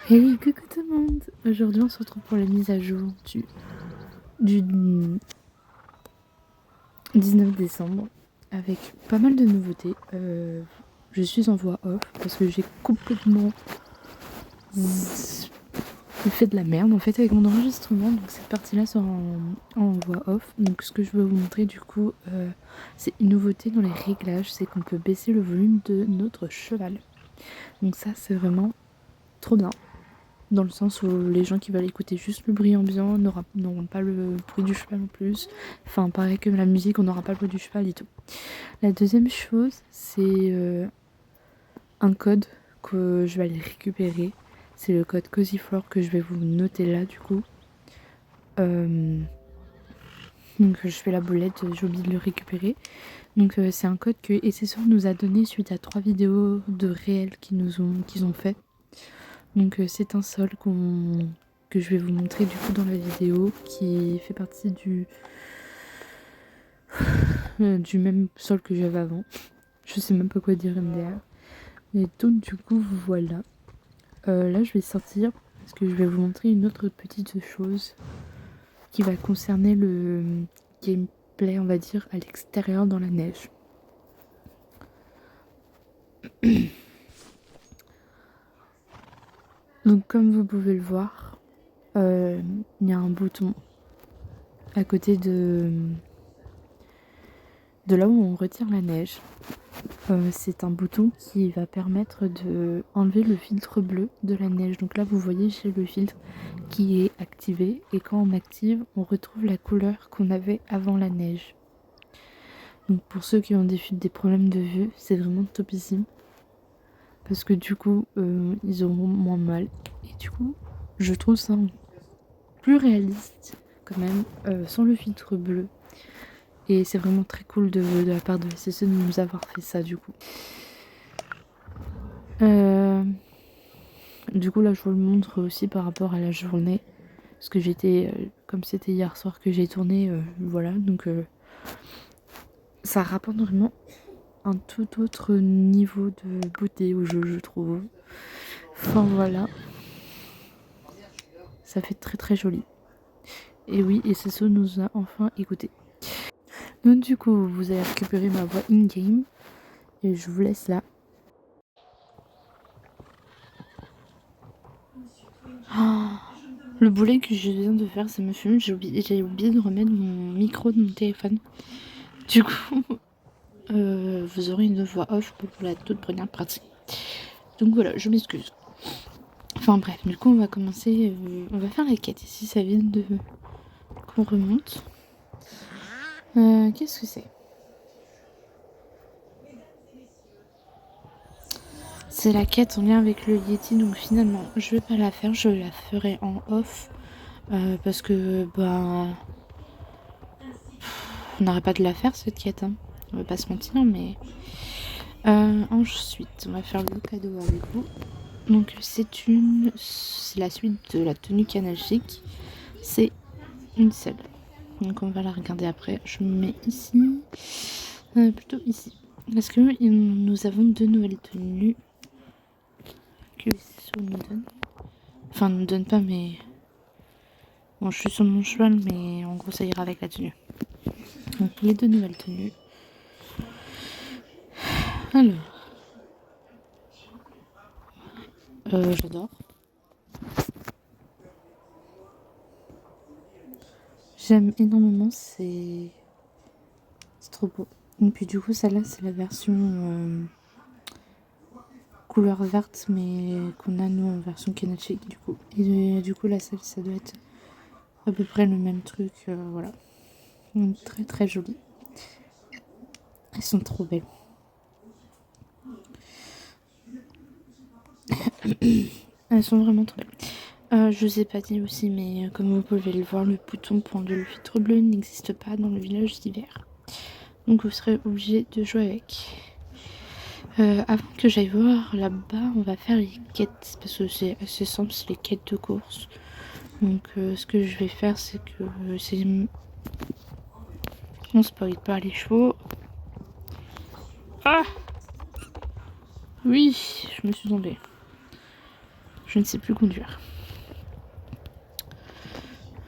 Hey, coucou tout le monde! Aujourd'hui, on se retrouve pour la mise à jour du 19 décembre avec pas mal de nouveautés. Je suis en voix off parce que j'ai complètement fait de la merde en fait avec mon enregistrement. Donc cette partie-là sera en voix off. Donc ce que je veux vous montrer du coup, c'est une nouveauté dans les réglages, c'est qu'on peut baisser le volume de notre cheval. Donc ça, c'est vraiment trop bien. Dans le sens où les gens qui veulent écouter juste le bruit ambiant n'auront pas le bruit du cheval en plus. Enfin, pareil que la musique, on n'aura pas le bruit du cheval et tout. La deuxième chose, c'est un code que je vais aller récupérer. C'est le code CozyFloor que je vais vous noter là du coup. Donc je fais la bolette, j'ai oublié de le récupérer. Donc c'est un code que SSO nous a donné suite à 3 vidéos de réels qu'ils ont fait. Donc c'est un sol que je vais vous montrer du coup dans la vidéo qui fait partie du même sol que j'avais avant. Je sais même pas quoi dire MDR. Et donc du coup voilà. Là je vais sortir parce que je vais vous montrer une autre petite chose qui va concerner le gameplay on va dire à l'extérieur dans la neige. Donc comme vous pouvez le voir, il y a un bouton à côté de là où on retire la neige. C'est un bouton qui va permettre de enlever le filtre bleu de la neige. Donc là vous voyez j'ai le filtre qui est activé et quand on active on retrouve la couleur qu'on avait avant la neige. Donc pour ceux qui ont des problèmes de vue, c'est vraiment topissime parce que du coup ils auront moins mal et du coup je trouve ça plus réaliste quand même sans le filtre bleu. Et c'est vraiment très cool de la part de SSE de nous avoir fait ça du coup. Du coup là je vous le montre aussi par rapport à la journée. Parce que j'étais, comme c'était hier soir que j'ai tourné, voilà. Donc ça rapporte vraiment un tout autre niveau de beauté au jeu je trouve. Enfin voilà. Ça fait très très joli. Et oui, et SSO nous a enfin écouté. Donc du coup vous allez récupérer ma voix in-game. Et je vous laisse là. Oh, le boulet que je viens de faire, ça me fume. J'ai oublié de remettre mon micro de mon téléphone. Du coup, vous aurez une voix off pour la toute première partie. Donc voilà, je m'excuse. Enfin bref, du coup on va commencer. On va faire la quête ici, ça vient de qu'on remonte. Qu'est-ce que c'est? C'est la quête en lien avec le Yeti, donc finalement je vais pas la faire, je la ferai en off. Parce que bah on n'arrête pas de la faire cette quête, hein. On va pas se mentir, mais ensuite on va faire le cadeau avec vous. Donc c'est la suite de la tenue canalchique. C'est une selle. Donc on va la regarder après. Je me mets ici, plutôt ici. Parce que nous avons 2 nouvelles tenues que SSO nous donne. Enfin nous donne pas, mais bon je suis sur mon cheval, mais en gros ça ira avec la tenue. Donc les 2 nouvelles tenues. Alors, j'adore. J'aime énormément, c'est trop beau. Et puis du coup, celle-là, c'est la version couleur verte, mais qu'on a nous en version Kenachik du coup. Et du coup, la celle, ça doit être à peu près le même truc, voilà. Donc, très très jolies. Elles sont trop belles. Elles sont vraiment trop belles. Je vous ai pas dit aussi, mais comme vous pouvez le voir, le bouton pour enlever le filtre bleu n'existe pas dans le village d'hiver. Donc vous serez obligé de jouer avec. Avant que j'aille voir là-bas, on va faire les quêtes parce que c'est assez simple, c'est les quêtes de course. Donc ce que je vais faire, c'est que on spoil pas les chevaux. Ah oui, je me suis tombée. Je ne sais plus conduire.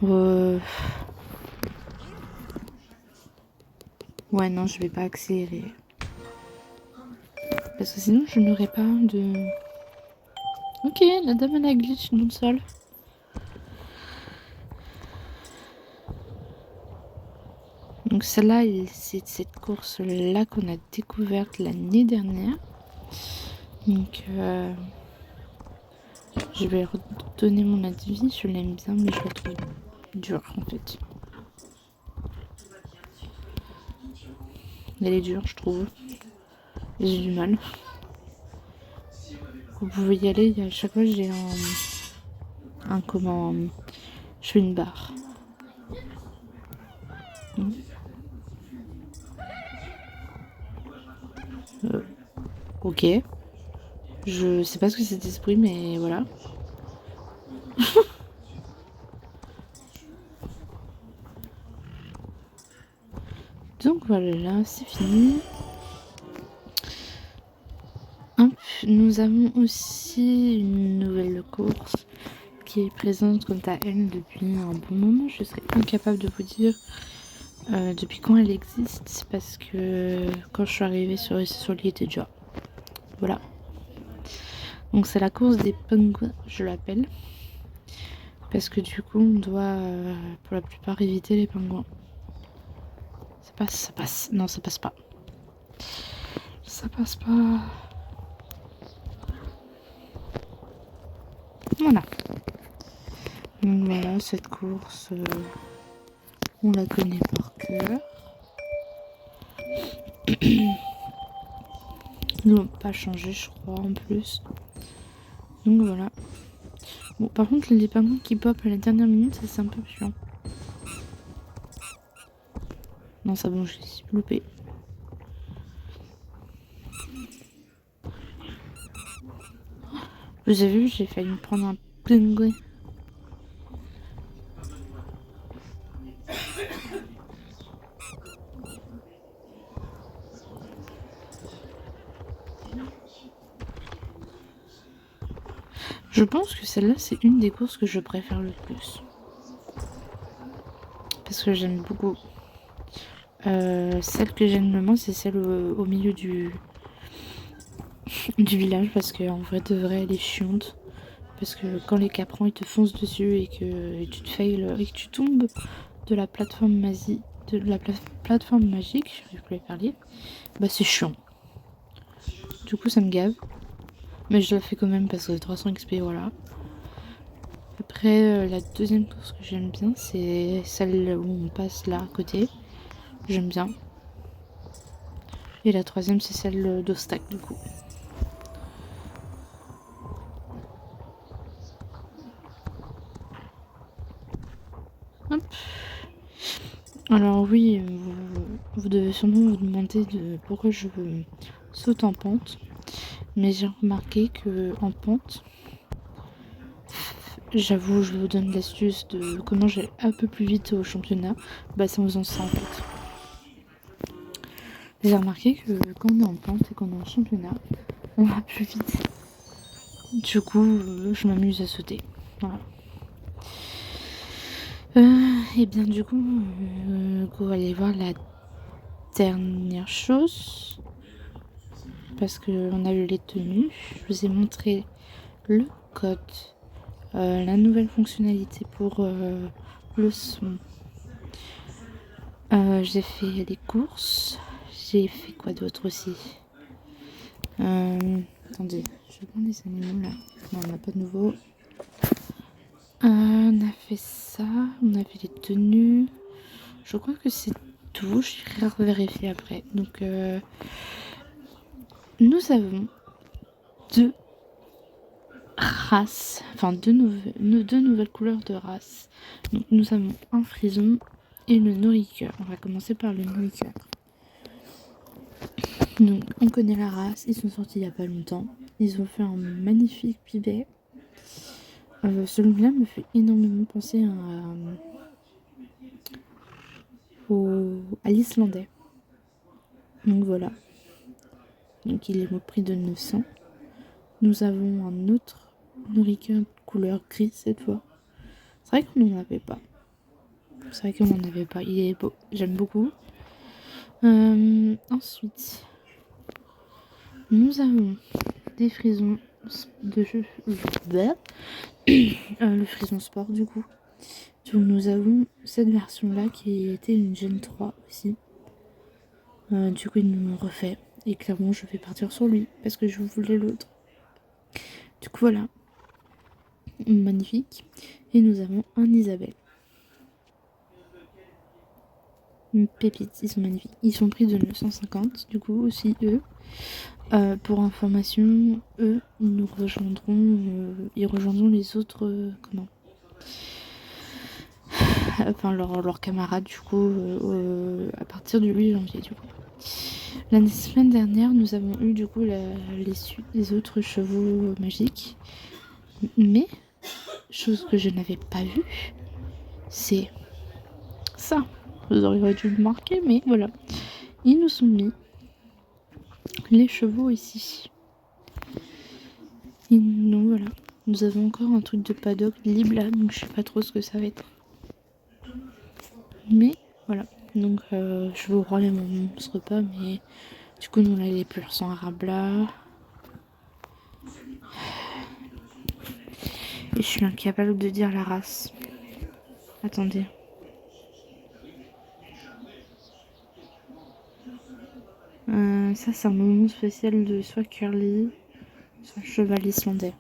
Ouais, non, je vais pas accélérer. Parce que sinon, je n'aurais pas de... Ok, la dame elle a glitch dans le sol. Donc celle-là, c'est cette course-là qu'on a découverte l'année dernière. Donc je vais redonner mon avis. Je l'aime bien, mais je la trouve dure en fait. Elle est dure, je trouve. J'ai du mal. Vous pouvez y aller. À chaque fois, j'ai un comment... Je fais une barre. Ok. Je sais pas ce que c'est cet esprit, mais voilà. Donc voilà, c'est fini. Hop, nous avons aussi une nouvelle course qui est présente quant à elle depuis un bon moment. Je serais incapable de vous dire depuis quand elle existe parce que quand je suis arrivée sur l'île, était déjà. Voilà. Donc c'est la course des pingouins, je l'appelle. Parce que du coup, on doit pour la plupart éviter les pingouins. Ça passe, ça passe. Non, ça passe pas. Ça passe pas. Voilà. Donc voilà, cette course, on la connaît par cœur. Ils n'ont pas changé, je crois, en plus. Donc voilà. Bon, par contre, les pingouins qui pop à la dernière minute, ça c'est un peu chiant. Non, ça bon, je l'ai loupé. Vous avez vu, j'ai failli me prendre un pingouin. Je pense que celle-là, c'est une des courses que je préfère le plus. Parce que j'aime beaucoup. Celle que j'aime le moins, c'est celle au milieu du village. Parce qu'en vrai, de vrai, elle est chiante. Parce que quand les caprans ils te foncent dessus et que tu te fails et que tu tombes de la plateforme magique, j'arrive plus à parler, bah c'est chiant. Du coup ça me gave. Mais je la fais quand même parce que 300 XP, voilà. Après la deuxième course que j'aime bien, c'est celle où on passe là à côté. J'aime bien. Et la troisième c'est celle d'Ostac du coup. Hop. Alors oui, vous devez sûrement vous demander pourquoi je saute en pente. Mais j'ai remarqué que en pente, j'avoue, je vous donne l'astuce de comment j'allais un peu plus vite au championnat. Bah c'est en faisant ça en fait. J'ai remarqué que quand on est en pente et qu'on est en championnat, on va plus vite. Du coup, je m'amuse à sauter. Voilà. Et bien du coup, on va aller voir la dernière chose. Parce qu'on a eu les tenues. Je vous ai montré le code. La nouvelle fonctionnalité pour le son. J'ai fait les courses. J'ai fait quoi d'autre aussi? Attendez, je vais prendre les animaux là. Non, on n'a pas de nouveau. On a fait ça. On a fait les tenues. Je crois que c'est tout. J'irai vérifier après. Donc, nous avons deux races. Enfin, deux nouvelles couleurs de race. Donc, nous avons un frison et le nourriqueur. On va commencer par le nourriqueur. Donc, on connaît la race, ils sont sortis il n'y a pas longtemps. Ils ont fait un magnifique pibet. Celui-là me fait énormément penser à l'islandais. Donc voilà. Donc il est au prix de 900. Nous avons un autre une liqueur couleur gris cette fois. C'est vrai qu'on n'en avait pas. Il est beau. J'aime beaucoup. Ensuite, nous avons des frisons de le frison sport du coup. Donc nous avons cette version là qui était une Gen 3 aussi. Du coup ils nous l'ont refait. Et clairement je vais partir sur lui parce que je voulais l'autre. Du coup voilà. Magnifique. Et nous avons un Isabelle. Une pépite, ils sont magnifiques. Ils sont pris de 950 du coup aussi eux. Pour information, eux ils rejoindront les autres enfin leurs camarades du coup à partir du 8 janvier du coup. La semaine dernière nous avons eu du coup les autres chevaux magiques, mais chose que je n'avais pas vue, c'est ça. Vous auriez dû le marquer, mais voilà, ils nous ont mis les chevaux ici. Et donc voilà, nous avons encore un truc de paddock libre là, donc je sais pas trop ce que ça va être. Mais voilà, donc je vous relève mon repas, mais du coup nous on a les purs sang arabes là. Et je suis incapable de dire la race. Attendez. Ça c'est un moment spécial de soit curly, soit cheval islandais.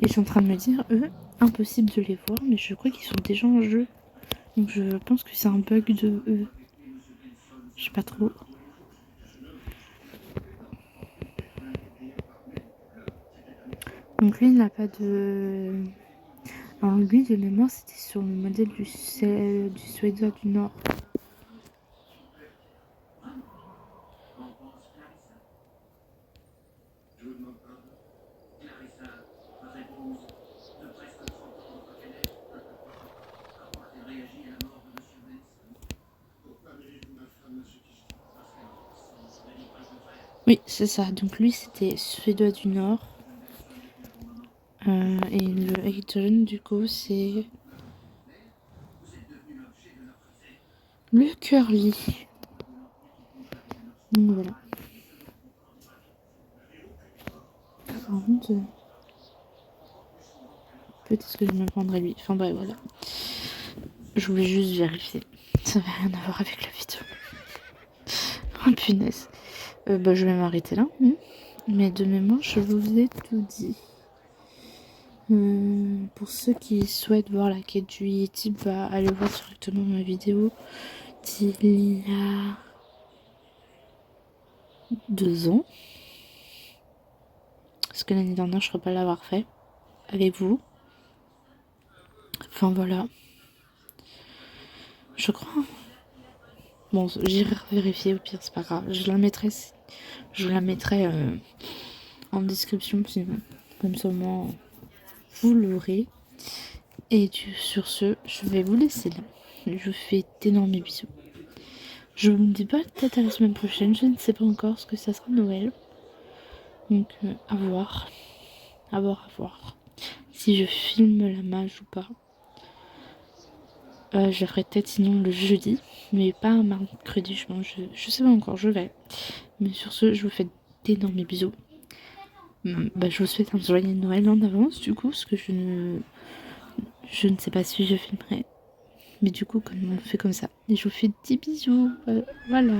Et je suis en train de me dire, eux, impossible de les voir, mais je crois qu'ils sont déjà en jeu. Donc je pense que c'est un bug de eux. Je sais pas trop. Donc lui, il n'a pas de... Alors lui, de mémoire, c'était sur le modèle du Suédois du Nord. Oui, c'est ça. Donc lui, c'était Suédois du Nord. Et le Ayton, du coup, c'est le Curly. Donc voilà. Par contre, peut-être que je me prendrai lui. Enfin bref, voilà. Je voulais juste vérifier. Ça n'avait rien à voir avec la vidéo. Oh punaise. Je vais m'arrêter là. Mais de mémoire, je vous ai tout dit. Pour ceux qui souhaitent voir la quête du Yeti, allez voir directement ma vidéo d'il y a 2 ans. Parce que l'année dernière, je ne crois pas l'avoir fait avec vous. Enfin voilà. Je crois. Bon, j'irai vérifier, au pire, c'est pas grave. Je la mettrai en description, sinon. Comme ça, au moins, vous l'aurez. Et sur ce, je vais vous laisser là. Je vous fais d'énormes bisous. Je ne me dis pas peut-être à la semaine prochaine, je ne sais pas encore ce que ça sera Noël. Donc à voir. À voir. Si je filme la mage ou pas. Je la ferai peut-être sinon le jeudi. Mais pas un mercredi, je sais pas encore, je vais. Mais sur ce, je vous fais d'énormes bisous. Je vous souhaite un joyeux Noël en avance du coup, parce que je ne sais pas si je filmerai. Mais du coup, comme on fait comme ça. Et je vous fais des bisous. Voilà.